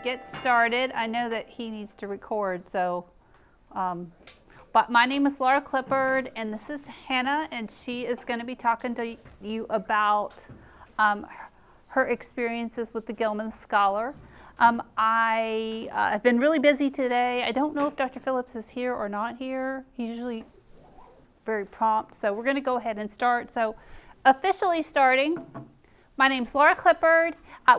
get started. I know that he needs to record, so, but my name is Laura Clippard, and this is Hannah, and she is going to be talking to you about her experiences with the Gilman Scholar. I have been really busy today. I don't know if Dr. Phillips is here or not here. He's usually very prompt, so we're going to go ahead and start. So, officially starting, my name's Laura Clippard.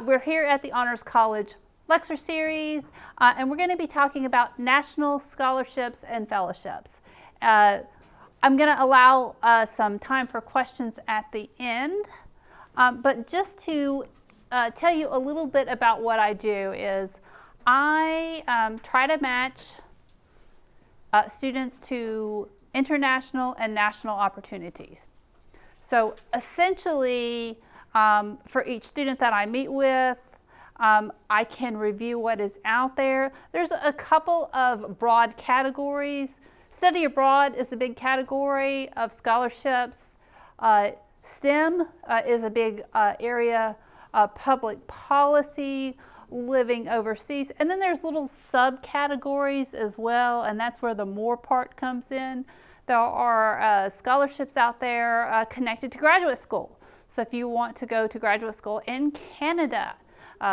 We're here at the Honors College lecture series, and we're going to be talking about national scholarships and fellowships. I'm going to allow some time for questions at the end, but just to tell you a little bit about what I do is I try to match students to international and national opportunities. So essentially, for each student that I meet with, I can review what is out there. There's a couple of broad categories. Study abroad is a big category of scholarships. STEM is a big area. Public policy, living overseas. And then there's little subcategories as well, and that's where the more part comes in. There are scholarships out there connected to graduate school. So if you want to go to graduate school in Canada,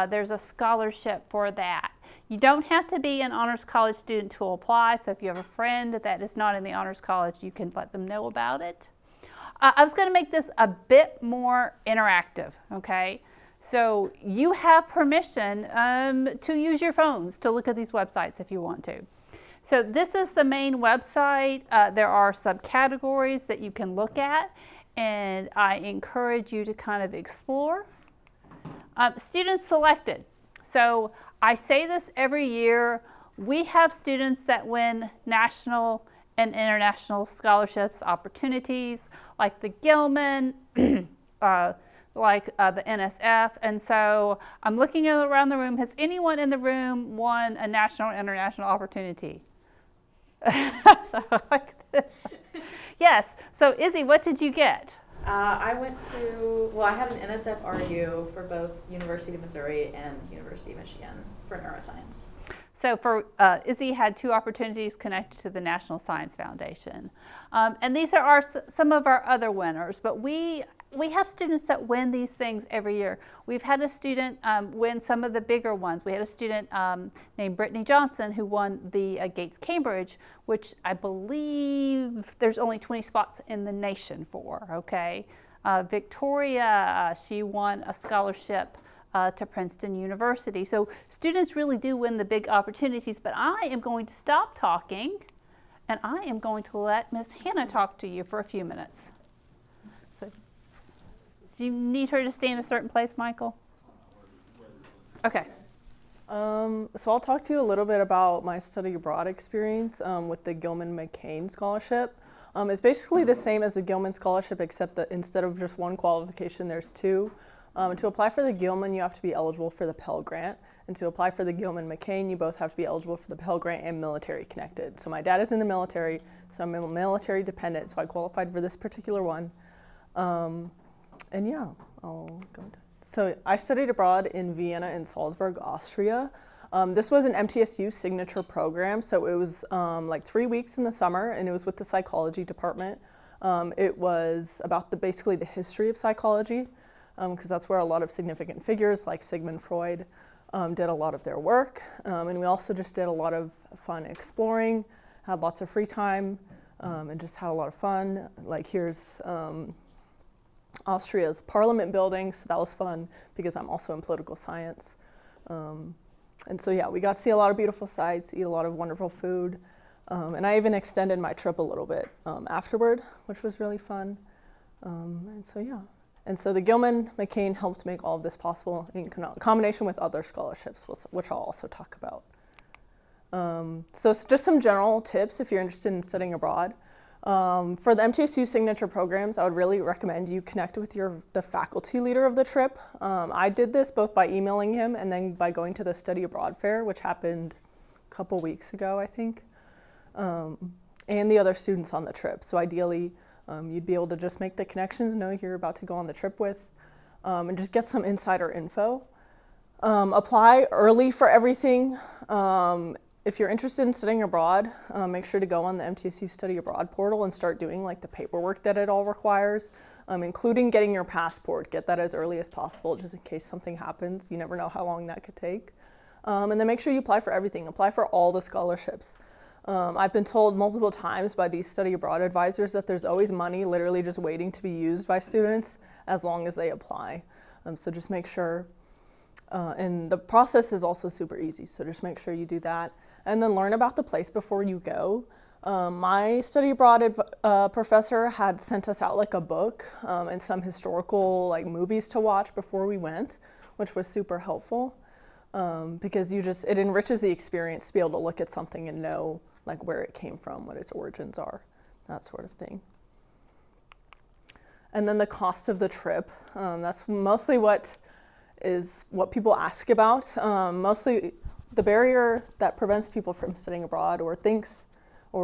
there's a scholarship for that. You don't have to be an Honors College student to apply, so if you have a friend that is not in the Honors College, you can let them know about it. I was going to make this a bit more interactive, okay? So you have permission to use your phones to look at these websites if you want to. So this is the main website. There are subcategories that you can look at, and I encourage you to kind of explore. Students selected. So I say this every year. We have students that win national and international scholarships opportunities, like the Gilman, like the NSF, and so I'm looking around the room. Has anyone in the room won a national or international opportunity? So like this. Yes. So Izzy, what did you get? I had an NSF RU for both University of Missouri and University of Michigan for neuroscience. So for Izzy had 2 opportunities connected to the National Science Foundation. And these are some of our other winners, but we have students that win these things every year. We've had a student win some of the bigger ones. We had a student named Brittany Johnson who won the Gates Cambridge, which I believe there's only 20 spots in the nation for, okay? Victoria, she won a scholarship to Princeton University. So students really do win the big opportunities, but I am going to stop talking and I am going to let Miss Hannah talk to you for a few minutes. So, do you need her to stay in a certain place, Michael? Okay. So I'll talk to you a little bit about my study abroad experience with the Gilman McCain Scholarship. It's basically the same as the Gilman Scholarship, except that instead of just one qualification, there's 2. To apply for the Gilman, you have to be eligible for the Pell Grant. And to apply for the Gilman McCain, you both have to be eligible for the Pell Grant and military connected. So my dad is in the military, so I'm a military dependent, so I qualified for this particular one. And yeah, I'll go into it. So I studied abroad in Vienna and Salzburg, Austria. This was an MTSU Signature Program, so it was like 3 weeks in the summer, and it was with the psychology department. It was about basically the history of psychology, because that's where a lot of significant figures like Sigmund Freud did a lot of their work. And we also just did a lot of fun exploring, had lots of free time, and just had a lot of fun. Like here's Austria's parliament building, so that was fun because I'm also in political science. And so yeah, we got to see a lot of beautiful sights, eat a lot of wonderful food, and I even extended my trip a little bit afterward, which was really fun. And so yeah. And so the Gilman McCain helped make all of this possible in combination with other scholarships, which I'll also talk about. So it's just some general tips if you're interested in studying abroad. For the MTSU Signature Programs, I would really recommend you connect with the faculty leader of the trip. I did this both by emailing him and then by going to the Study Abroad Fair, which happened a couple weeks ago, I think, and the other students on the trip. So ideally, you'd be able to just make the connections, know who you're about to go on the trip with, and just get some insider info. Apply early for everything. If you're interested in studying abroad, make sure to go on the MTSU Study Abroad portal and start doing like the paperwork that it all requires, including getting your passport. Get that as early as possible just in case something happens. You never know how long that could take. And then make sure you apply for everything. Apply for all the scholarships. I've been told multiple times by these study abroad advisors that there's always money literally just waiting to be used by students as long as they apply. So just make sure. And the process is also super easy, so just make sure you do that. And then learn about the place before you go. My study abroad professor had sent us out like a book and some historical like movies to watch before we went, which was super helpful because it enriches the experience to be able to look at something and know like where it came from, what its origins are, that sort of thing. And then the cost of the trip, that's mostly what people ask about. Mostly the barrier that prevents people from studying abroad or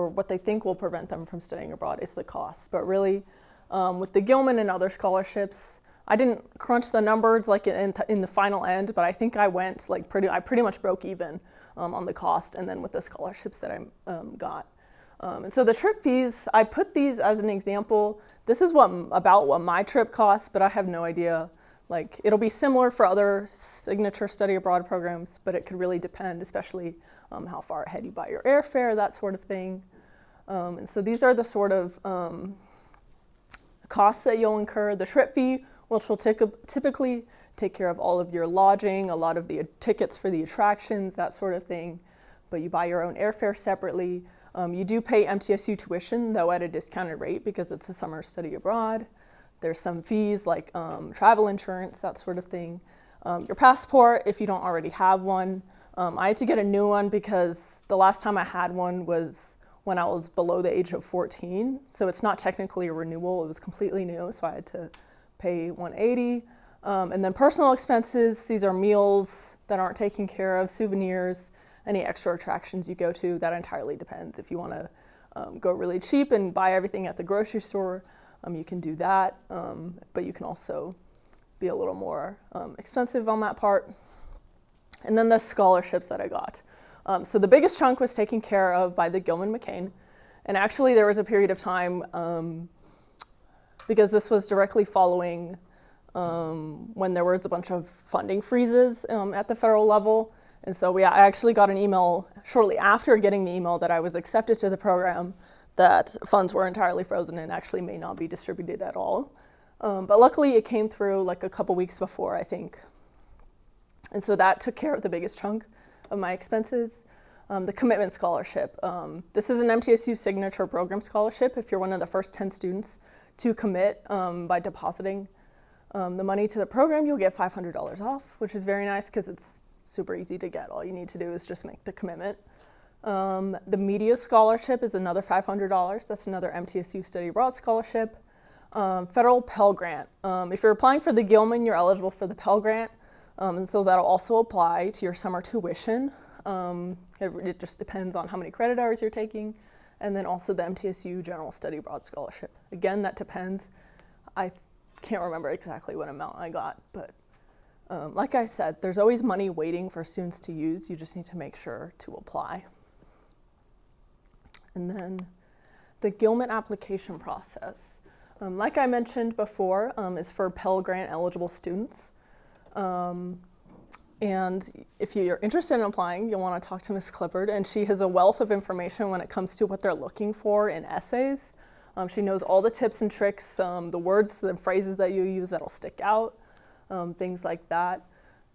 what they think will prevent them from studying abroad is the cost. But really, with the Gilman and other scholarships, I didn't crunch the numbers like in the final end, but I think I went I pretty much broke even on the cost, and then with the scholarships that I got. And so the trip fees, I put these as an example. This is about what my trip costs, but I have no idea. Like, it'll be similar for other signature study abroad programs, but it could really depend, especially how far ahead you buy your airfare, that sort of thing. And so these are the sort of costs that you'll incur. The trip fee, which will typically take care of all of your lodging, a lot of the tickets for the attractions, that sort of thing. But you buy your own airfare separately. You do pay MTSU tuition, though at a discounted rate because it's a summer study abroad. There's some fees like travel insurance, that sort of thing. Your passport, if you don't already have one. I had to get a new one because the last time I had one was when I was below the age of 14. So it's not technically a renewal, it was completely new, so I had to pay $180. And then personal expenses, these are meals that aren't taken care of, souvenirs, any extra attractions you go to, that entirely depends. If you want to go really cheap and buy everything at the grocery store, you can do that, but you can also be a little more expensive on that part. And then the scholarships that I got. So the biggest chunk was taken care of by the Gilman McCain. And actually there was a period of time, because this was directly following when there was a bunch of funding freezes at the federal level. And so I actually got an email shortly after getting the email that I was accepted to the program that funds were entirely frozen and actually may not be distributed at all. But luckily it came through like a couple weeks before, I think. And so that took care of the biggest chunk of my expenses. The commitment scholarship. This is an MTSU Signature Program scholarship. If you're one of the first 10 students to commit by depositing the money to the program, you'll get $500 off, which is very nice because it's super easy to get. All you need to do is just make the commitment. The media scholarship is another $500. That's another MTSU Study Abroad scholarship. Federal Pell Grant. If you're applying for the Gilman, you're eligible for the Pell Grant. And so that'll also apply to your summer tuition. It just depends on how many credit hours you're taking. And then also the MTSU General Study Abroad Scholarship. Again, that depends. I can't remember exactly what amount I got, but like I said, there's always money waiting for students to use. You just need to make sure to apply. And then the Gilman application process. Like I mentioned before, is for Pell Grant eligible students. And if you're interested in applying, you'll want to talk to Ms. Clippard, and she has a wealth of information when it comes to what they're looking for in essays. She knows all the tips and tricks, the words, the phrases that you use that'll stick out, things like that.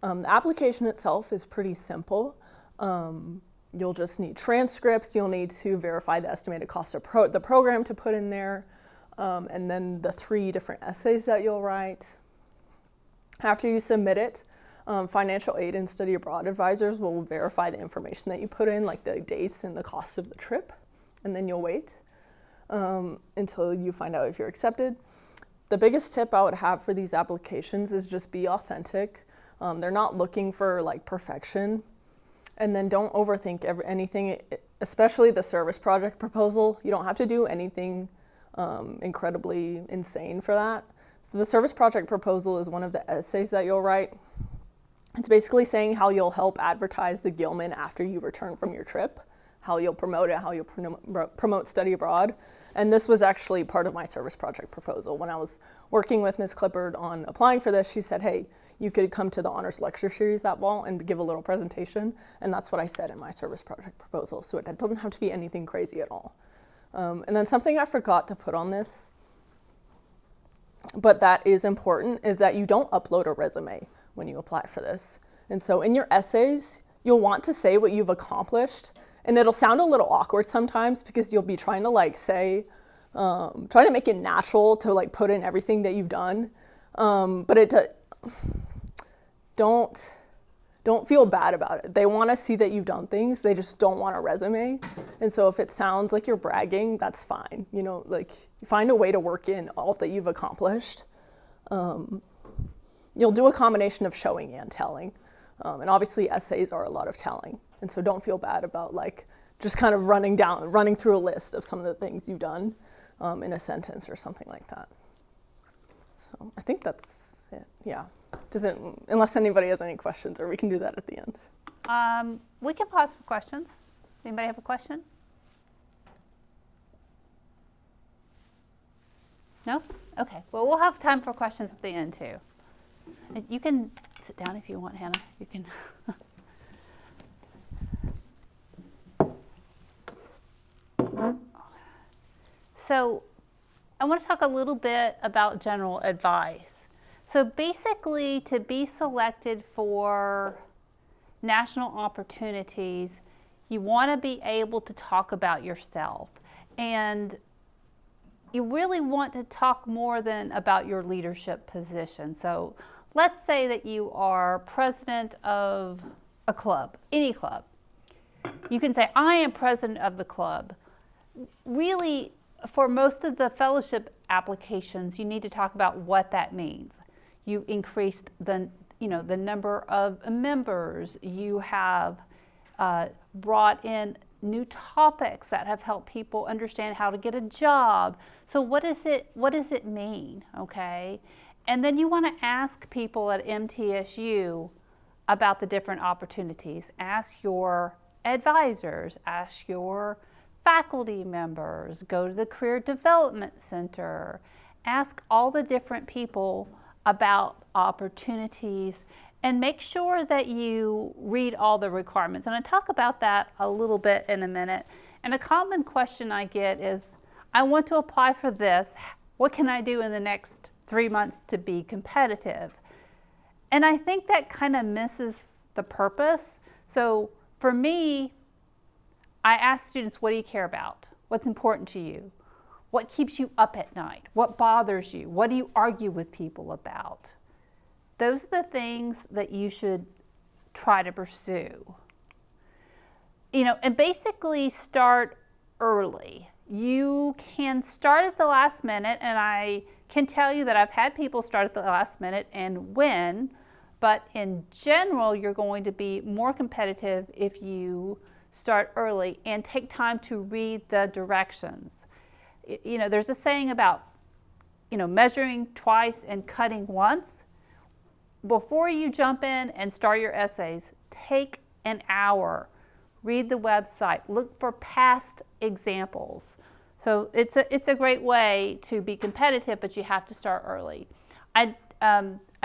The application itself is pretty simple. You'll just need transcripts. You'll need to verify the estimated cost of the program to put in there, and then the 3 different essays that you'll write. After you submit it, financial aid and study abroad advisors will verify the information that you put in, like the dates and the cost of the trip, and then you'll wait until you find out if you're accepted. The biggest tip I would have for these applications is just be authentic. They're not looking for like perfection. And then don't overthink anything, especially the service project proposal. You don't have to do anything incredibly insane for that. So the service project proposal is one of the essays that you'll write. It's basically saying how you'll help advertise the Gilman after you return from your trip, how you'll promote it, how you'll promote study abroad. And this was actually part of my service project proposal. When I was working with Ms. Clippard on applying for this, she said, hey, you could come to the honors lecture series that fall and give a little presentation. And that's what I said in my service project proposal. So it doesn't have to be anything crazy at all. And then something I forgot to put on this, but that is important, is that you don't upload a resume when you apply for this. And so in your essays, you'll want to say what you've accomplished, and it'll sound a little awkward sometimes because you'll be trying to like say, try to make it natural to like put in everything that you've done. But don't feel bad about it. They want to see that you've done things. They just don't want a resume. And so if it sounds like you're bragging, that's fine. You know, like find a way to work in all that you've accomplished. You'll do a combination of showing and telling. And obviously essays are a lot of telling. And so don't feel bad about like just kind of running through a list of some of the things you've done in a sentence or something like that. So I think that's it, yeah. Unless anybody has any questions, or we can do that at the end. We can pause for questions. Anybody have a question? No? Okay. Well, we'll have time for questions at the end, too. And you can sit down if you want, Hannah. You can. So I want to talk a little bit about general advice. So basically, to be selected for national opportunities, you want to be able to talk about yourself. And you really want to talk more than about your leadership position. So let's say that you are president of a club, any club. You can say, I am president of the club. Really, for most of the fellowship applications, you need to talk about what that means. You increased the number of members. You have brought in new topics that have helped people understand how to get a job. So what does it mean, okay? And then you want to ask people at MTSU about the different opportunities. Ask your advisors, ask your faculty members, go to the Career Development Center, ask all the different people about opportunities, and make sure that you read all the requirements. And I talk about that a little bit in a minute. And a common question I get is, I want to apply for this. What can I do in the next 3 months to be competitive? And I think that kind of misses the purpose. So for me, I ask students, what do you care about? What's important to you? What keeps you up at night? What bothers you? What do you argue with people about? Those are the things that you should try to pursue. And basically start early. You can start at the last minute, and I can tell you that I've had people start at the last minute and win, but in general, you're going to be more competitive if you start early and take time to read the directions. There's a saying about, measuring twice and cutting once. Before you jump in and start your essays, take an hour, read the website, look for past examples. So it's a great way to be competitive, but you have to start early. I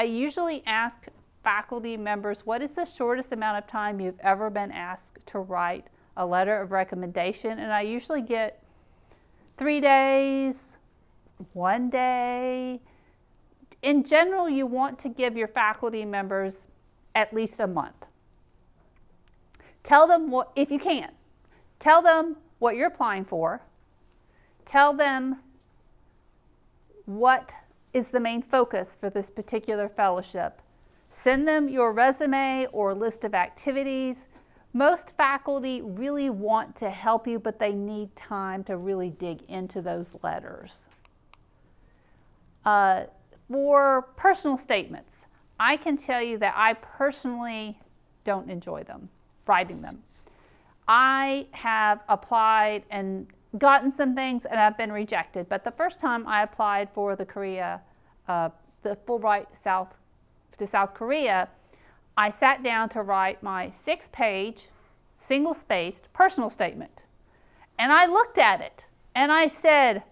usually ask faculty members, what is the shortest amount of time you've ever been asked to write a letter of recommendation? And I usually get 3 days, 1 day. In general, you want to give your faculty members at least a month. Tell them what, if you can, tell them what you're applying for. Tell them what is the main focus for this particular fellowship. Send them your resume or list of activities. Most faculty really want to help you, but they need time to really dig into those letters. For personal statements, I can tell you that I personally don't enjoy them, writing them. I have applied and gotten some things and I've been rejected, but the first time I applied for the Fulbright to South Korea, I sat down to write my 6-page, single-spaced personal statement. And I looked at it and I said,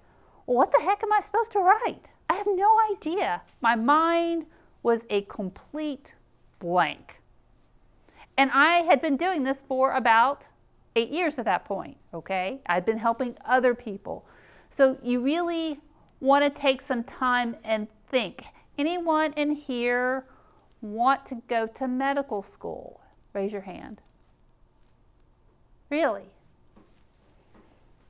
well, what the heck am I supposed to write? I have no idea. My mind was a complete blank. And I had been doing this for about 8 years at that point, okay? I'd been helping other people. So you really want to take some time and think. Anyone in here want to go to medical school? Raise your hand. Really?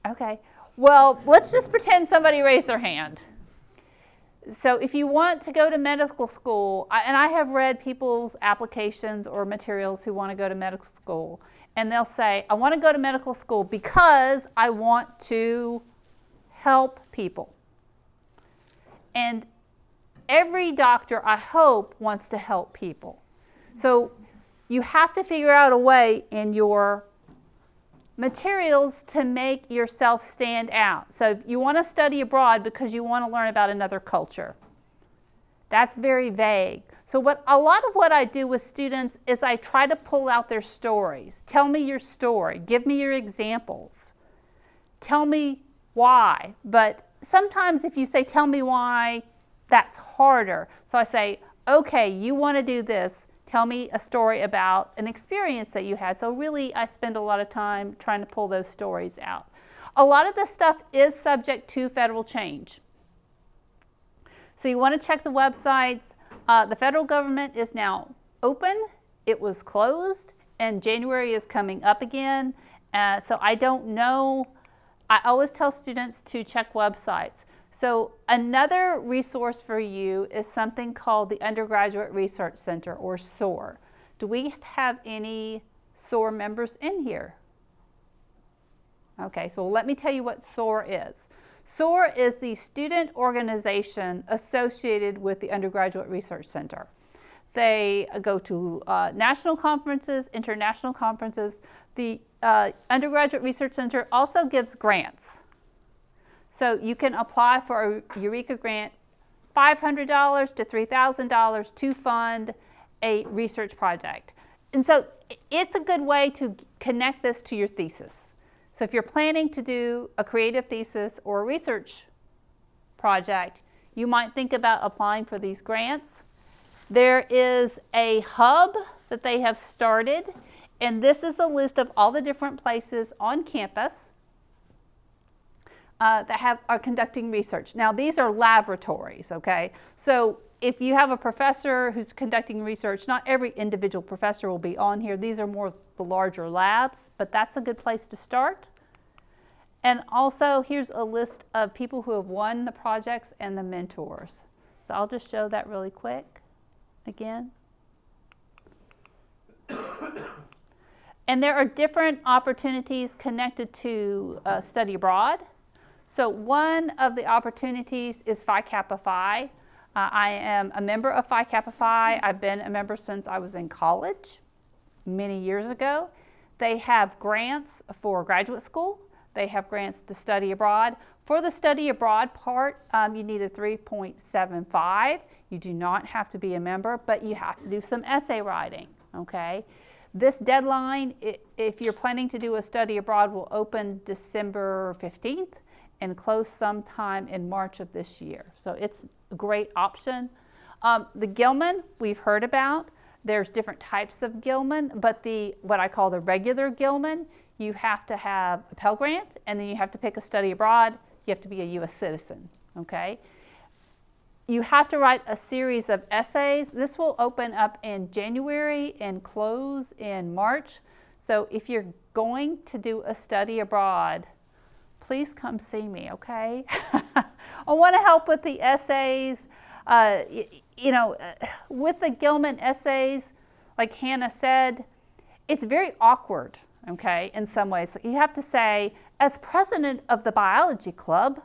Okay. Well, let's just pretend somebody raised their hand. So if you want to go to medical school, and I have read people's applications or materials who want to go to medical school, and they'll say, I want to go to medical school because I want to help people. And every doctor, I hope, wants to help people. So you have to figure out a way in your materials to make yourself stand out. So you want to study abroad because you want to learn about another culture. That's very vague. So a lot of what I do with students is I try to pull out their stories. Tell me your story. Give me your examples. Tell me why. But sometimes if you say, tell me why, that's harder. So I say, okay, you want to do this. Tell me a story about an experience that you had. So really, I spend a lot of time trying to pull those stories out. A lot of this stuff is subject to federal change. So you want to check the websites. The federal government is now open. It was closed, and January is coming up again. So I don't know. I always tell students to check websites. So another resource for you is something called the Undergraduate Research Center, or SOAR. Do we have any SOAR members in here? Okay, so let me tell you what SOAR is. SOAR is the student organization associated with the Undergraduate Research Center. They go to national conferences, international conferences. The Undergraduate Research Center also gives grants. So you can apply for a Eureka grant, $500 to $3,000 to fund a research project. And so it's a good way to connect this to your thesis. So if you're planning to do a creative thesis or a research project, you might think about applying for these grants. There is a hub that they have started, and this is a list of all the different places on campus that are conducting research. Now, these are laboratories, okay? So if you have a professor who's conducting research, not every individual professor will be on here. These are more the larger labs, but that's a good place to start. And also, here's a list of people who have won the projects and the mentors. So I'll just show that really quick again. And there are different opportunities connected to study abroad. So one of the opportunities is Phi Kappa Phi. I am a member of Phi Kappa Phi. I've been a member since I was in college many years ago. They have grants for graduate school. They have grants to study abroad. For the study abroad part, you need a 3.75. You do not have to be a member, but you have to do some essay writing, okay? This deadline, if you're planning to do a study abroad, will open December 15th and close sometime in March of this year. So it's a great option. The Gilman, we've heard about. There's different types of Gilman, but what I call the regular Gilman, you have to have a Pell Grant, and then you have to pick a study abroad. You have to be a U.S. citizen, okay? You have to write a series of essays. This will open up in January and close in March. So if you're going to do a study abroad, please come see me, okay? I want to help with the essays. With the Gilman essays, like Hannah said, it's very awkward, okay, in some ways. You have to say, as president of the biology club,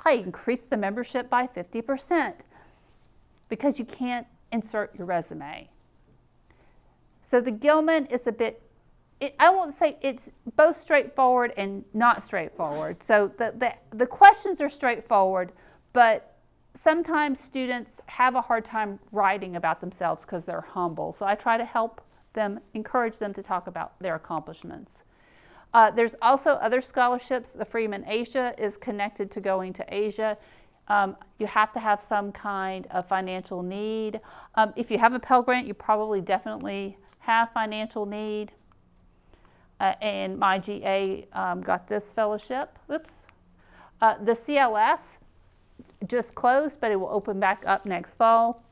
I increased the membership by 50%, because you can't insert your resume. So the Gilman is a bit, I won't say it's both straightforward and not straightforward. So the questions are straightforward, but sometimes students have a hard time writing about themselves because they're humble. So I try to help them, encourage them to talk about their accomplishments. There's also other scholarships. The Freeman Asia is connected to going to Asia. You have to have some kind of financial need. If you have a Pell Grant, you probably definitely have financial need. And my GA got this fellowship. Oops. The CLS just closed, but it will open back up next fall.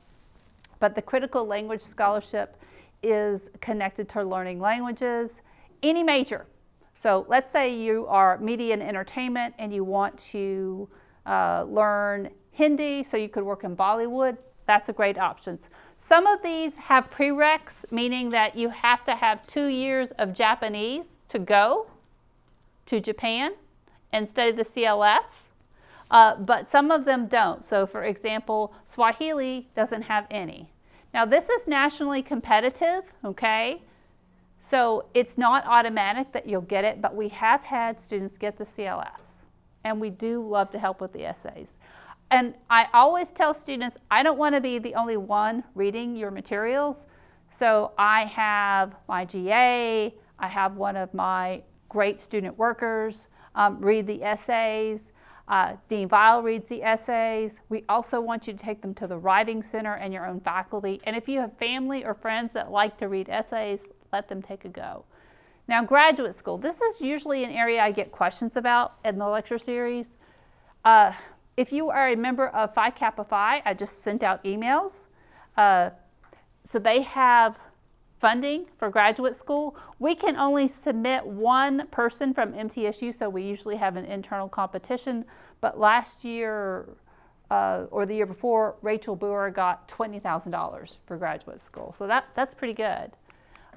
But the Critical Language Scholarship is connected to learning languages, any major. So let's say you are media and entertainment and you want to learn Hindi so you could work in Bollywood. That's a great option. Some of these have prereqs, meaning that you have to have 2 years of Japanese to go to Japan and study the CLS, but some of them don't. So for example, Swahili doesn't have any. Now this is nationally competitive, okay? So it's not automatic that you'll get it, but we have had students get the CLS, and we do love to help with the essays. And I always tell students, I don't want to be the only one reading your materials. So I have my GA, I have one of my great student workers read the essays. Dean Weil reads the essays. We also want you to take them to the Writing Center and your own faculty. And if you have family or friends that like to read essays, let them take a go. Now, graduate school. This is usually an area I get questions about in the lecture series. If you are a member of Phi Kappa Phi, I just sent out emails. So they have funding for graduate school. We can only submit one person from MTSU, so we usually have an internal competition. But last year, or the year before, Rachel Boer got $20,000 for graduate school. So that's pretty good.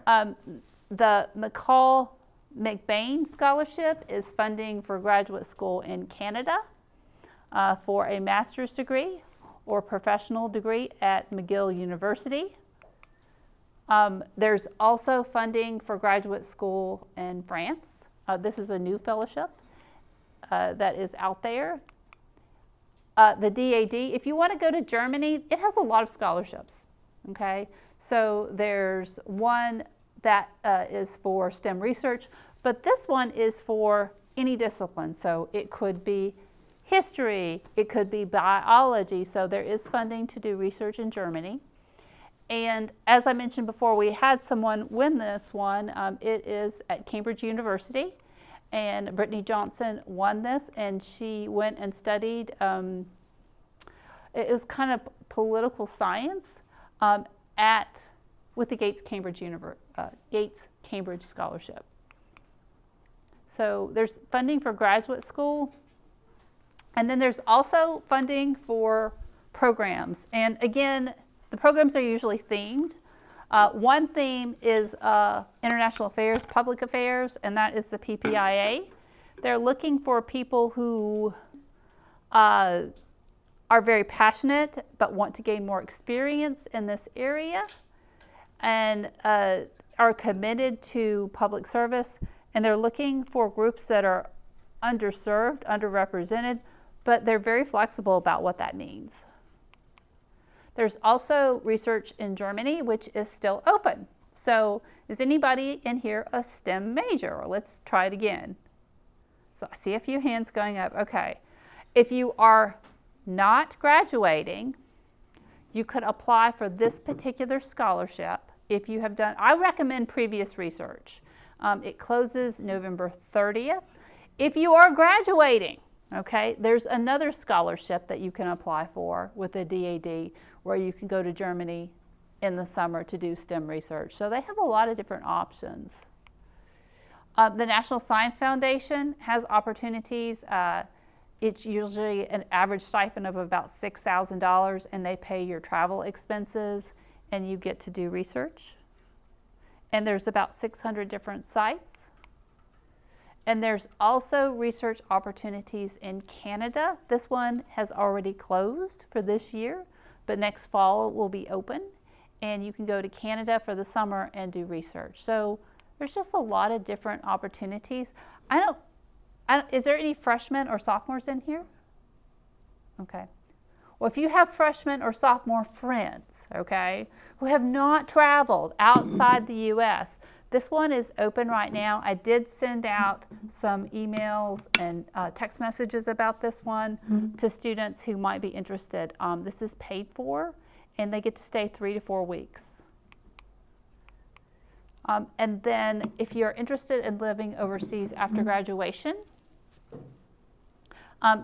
The McCain Scholarship is funding for graduate school in Canada for a master's degree or professional degree at McGill University. There's also funding for graduate school in France. This is a new fellowship that is out there. The DAD, if you want to go to Germany, it has a lot of scholarships, okay? So there's one that is for STEM research, but this one is for any discipline. So it could be history, it could be biology, so there is funding to do research in Germany. And as I mentioned before, we had someone win this one. It is at Cambridge University, and Brittany Johnson won this, and she went and studied, it was kind of political science with the Gates Cambridge Scholarship. So there's funding for graduate school, and then there's also funding for programs. And again, the programs are usually themed. One theme is International Affairs, Public Affairs, and that is the PPIA. They're looking for people who are very passionate but want to gain more experience in this area and are committed to public service. And they're looking for groups that are underserved, underrepresented, but they're very flexible about what that means. There's also research in Germany, which is still open. So is anybody in here a STEM major? Or let's try it again. So I see a few hands going up. Okay. If you are not graduating, you could apply for this particular scholarship if you have done, I recommend previous research. It closes November 30th. If you are graduating, okay, there's another scholarship that you can apply for with the DAD where you can go to Germany in the summer to do STEM research. So they have a lot of different options. The National Science Foundation has opportunities. It's usually an average stipend of about $6,000, and they pay your travel expenses, and you get to do research. And there's about 600 different sites. And there's also research opportunities in Canada. This one has already closed for this year, but next fall it will be open. And you can go to Canada for the summer and do research. So there's just a lot of different opportunities. Is there any freshmen or sophomores in here? Okay. Well, if you have freshman or sophomore friends, okay, who have not traveled outside the U.S., this one is open right now. I did send out some emails and text messages about this one to students who might be interested. This is paid for, and they get to stay 3 to 4 weeks. And then if you're interested in living overseas after graduation,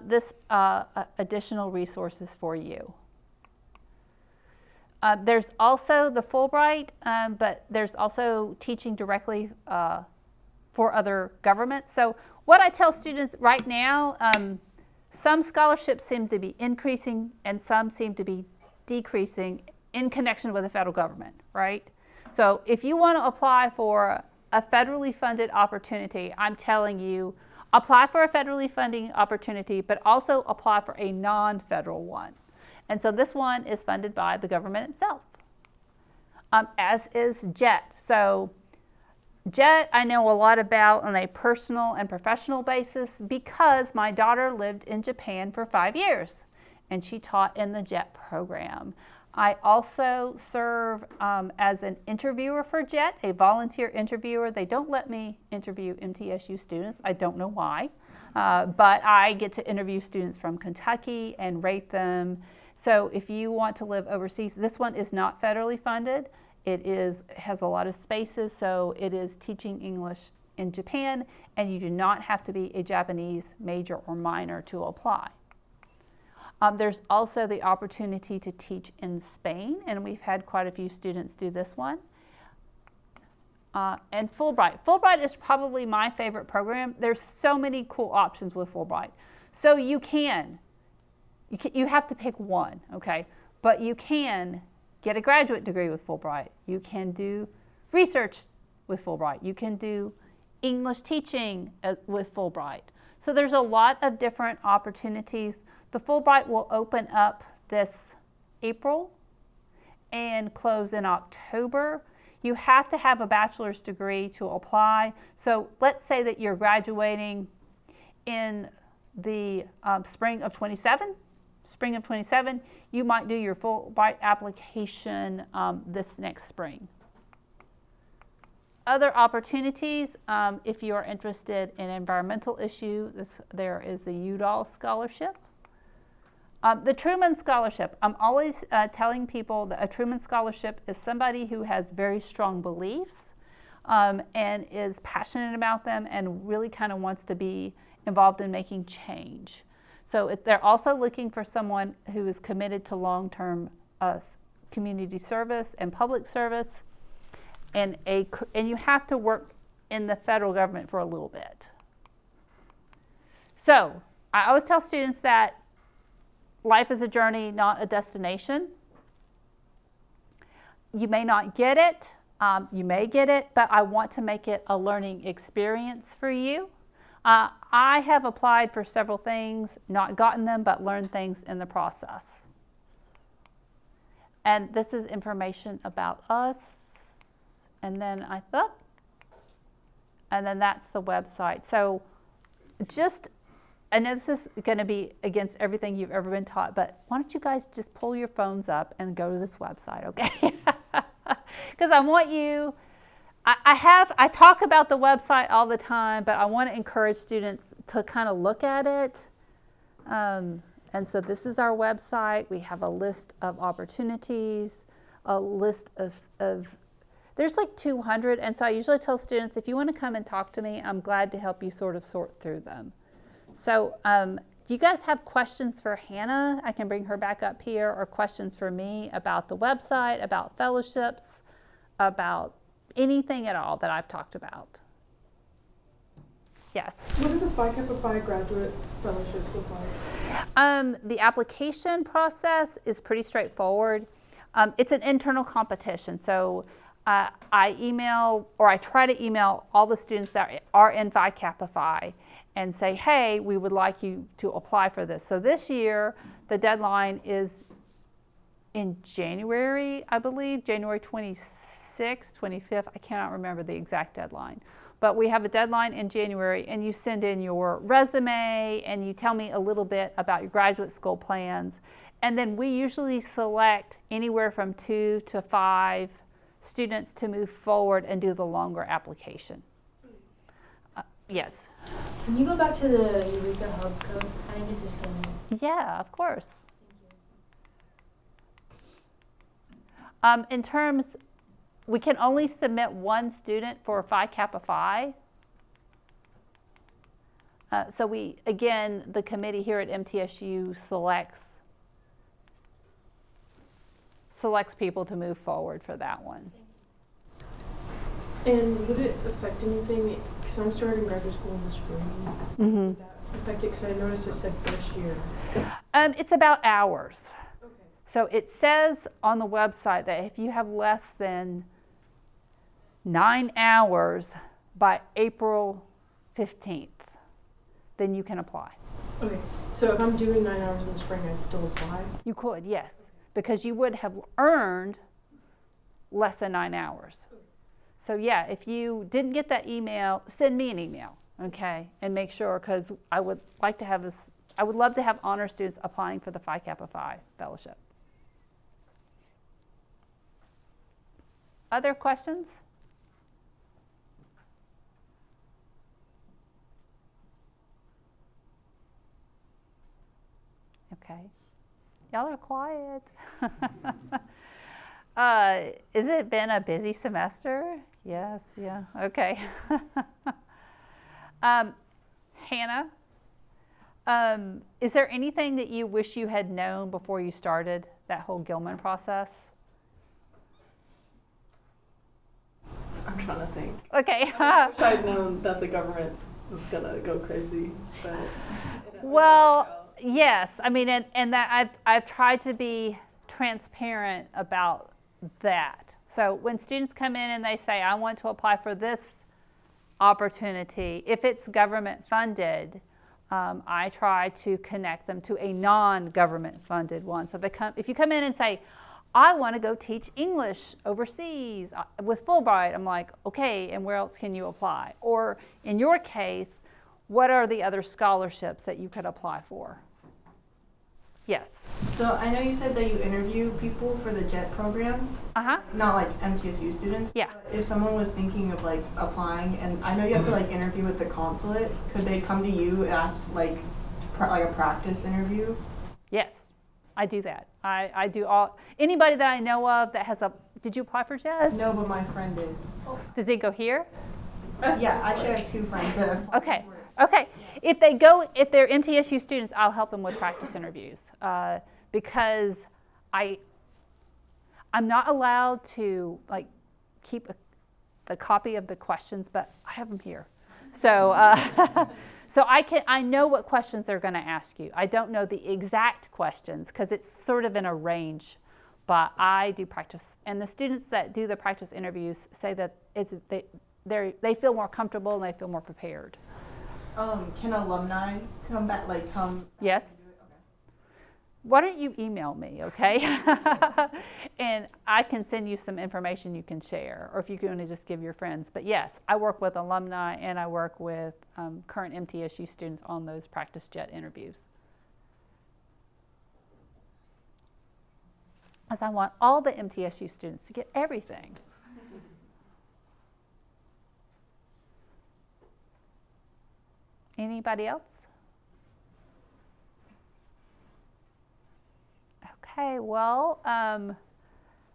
this additional resources for you. There's also the Fulbright, but there's also teaching directly for other governments. So what I tell students right now, some scholarships seem to be increasing and some seem to be decreasing in connection with the federal government, right? So if you want to apply for a federally funded opportunity, I'm telling you, apply for a federally funding opportunity, but also apply for a non-federal one. And so this one is funded by the government itself, as is JET. So JET I know a lot about on a personal and professional basis because my daughter lived in Japan for 5 years and she taught in the JET program. I also serve as an interviewer for JET, a volunteer interviewer. They don't let me interview MTSU students. I don't know why, but I get to interview students from Kentucky and rate them. So if you want to live overseas, this one is not federally funded. It has a lot of spaces, so it is teaching English in Japan, and you do not have to be a Japanese major or minor to apply. There's also the opportunity to teach in Spain, and we've had quite a few students do this one. And Fulbright. Fulbright is probably my favorite program. There's so many cool options with Fulbright. So you have to pick one, okay? But you can get a graduate degree with Fulbright. You can do research with Fulbright. You can do English teaching with Fulbright. So there's a lot of different opportunities. The Fulbright will open up this April and close in October. You have to have a bachelor's degree to apply. So let's say that you're graduating in the spring of 27, you might do your Fulbright application this next spring. Other opportunities, if you are interested in environmental issue, there is the Udall Scholarship. The Truman Scholarship, I'm always telling people that a Truman Scholarship is somebody who has very strong beliefs and is passionate about them and really kind of wants to be involved in making change. So they're also looking for someone who is committed to long-term community service and public service, and you have to work in the federal government for a little bit. So I always tell students that life is a journey, not a destination. You may not get it, you may get it, but I want to make it a learning experience for you. I have applied for several things, not gotten them, but learned things in the process. And this is information about us. And then and then that's the website. So I know this is going to be against everything you've ever been taught, but why don't you guys just pull your phones up and go to this website, okay? Because I want you, I talk about the website all the time, but I want to encourage students to kind of look at it. And so this is our website. We have a list of opportunities, a list of there's like 200. And so I usually tell students, if you want to come and talk to me, I'm glad to help you sort of sort through them. So do you guys have questions for Hannah? I can bring her back up here, or questions for me about the website, about fellowships, about anything at all that I've talked about. Yes? What do the Phi Kappa Phi graduate fellowships look like? The application process is pretty straightforward. It's an internal competition. So I try to email all the students that are in Phi Kappa Phi and say, hey, we would like you to apply for this. So this year, the deadline is in January, I believe, January 26th, 25th. I cannot remember the exact deadline. But we have a deadline in January, and you send in your resume and you tell me a little bit about your graduate school plans. And then we usually select anywhere from 2 to 5 students to move forward and do the longer application. Yes. Can you go back to the Eureka Hub code? I didn't get to scan it. Yeah, of course. Thank you. In terms, we can only submit one student for Phi Kappa Phi. So we, again, the committee here at MTSU selects people to move forward for that one. And would it affect anything? Because I'm starting graduate school in the spring. Would that affect it? Because I noticed it said first year. It's about hours. Okay. So it says on the website that if you have less than 9 hours by April 15th, then you can apply. Okay. So if I'm doing 9 hours in the spring, I'd still apply? You could, yes, because you would have earned less than 9 hours. So yeah, if you didn't get that email, send me an email, okay, and make sure, because I would like to have this. I would love to have honor students applying for the Phi Kappa Phi fellowship. Other questions? Okay. Y'all are quiet. Has it been a busy semester? Yes, yeah, okay. Hannah, is there anything that you wish you had known before you started that whole Gilman process? I'm trying to think. Okay. I wish I'd known that the government was gonna go crazy, but it didn't Well, work out. yes, I mean, and that I've tried to be transparent about that. So when students come in and they say, I want to apply for this opportunity, if it's government funded, I try to connect them to a non-government funded one. So if you come in and say, I want to go teach English overseas with Fulbright, I'm like, okay, and where else can you apply? Or in your case, what are the other scholarships that you could apply for? Yes. So I know you said that you interview people for the JET program, Uh-huh. not like MTSU students. Yeah. But if someone was thinking of like applying, and I know you have to like interview with the consulate, could they come to you and ask like a practice interview? Yes, I do that. I do anybody that I know of that has did you apply for JED? No, but my friend did. Does it go here? Yeah, actually I have 2 friends that have applied Okay. for it. Okay, if they're MTSU students, I'll help them with practice interviews because I'm not allowed to like keep the copy of the questions, but I have them here. So so I know what questions they're going to ask you. I don't know the exact questions because it's sort of in a range, but I do practice, and the students that do the practice interviews say that they feel more comfortable and they feel more prepared. Can alumni come back, like come? Yes. Okay. Why don't you email me, okay? And I can send you some information you can share, or if you can just give your friends. But yes, I work with alumni and I work with current MTSU students on those practice JET interviews. Because I want all the MTSU students to get everything. Anybody else? Okay, well,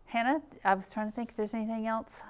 Hannah, I was trying to think if there's anything else.